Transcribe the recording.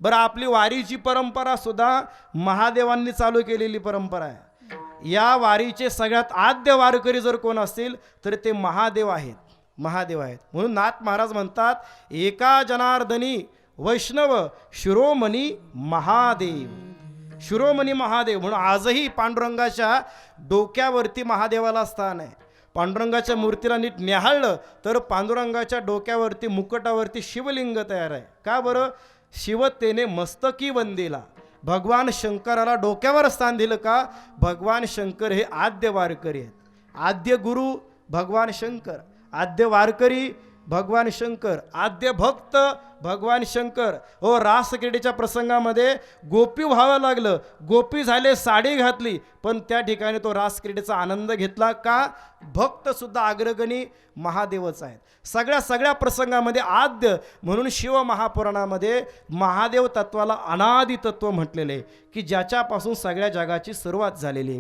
बरं, आपली वारीची परंपरा सुद्धा महादेवांनी चालू केलेली परंपरा आहे। या वारीचे सगळ्यात आद्य वारकरी जर कोण असतील तर ते महादेव आहेत, महादेव आहेत। म्हणून नाथ महाराज म्हणतात, एका जनार्दनी वैष्णव शिरोमणी महादेव, शिरोमणी महादेव। म्हणून आजही पांडुरंगाच्या डोक्यावरती महादेवाला स्थान आहे। पांडुरंगाच्या मूर्तीला नीट निहाळलं तर पांडुरंगाच्या डोक्यावरती मुकुटावरती शिवलिंग तयार आहे। का बरं? शिवतेने मस्तकी वंदिला, भगवान शंकराला डोक्यावर स्थान दिलं का? भगवान शंकर हे आद्य वारकरी आहेत। आद्य गुरु भगवान शंकर, आद्य वारकरी भगवान शंकर, आद्य भक्त भगवान शंकर। हो, रासक्रीडेच्या प्रसंगामध्ये गोपी व्हावं लागलं, गोपी झाले, साडी घातली, पण त्या ठिकाणी तो रासक्रीडेचा आनंद घेतला का? भक्त सुद्धा अग्रगणी महादेवच आहेत। सगळ्या प्रसंगामध्ये आद्य म्हणून शिव महापुराणामध्ये महादेव तत्वाला अनादि तत्व म्हटलेले आहे, की ज्याच्यापासून सगळ्या जगाची सुरुवात झालेली आहे।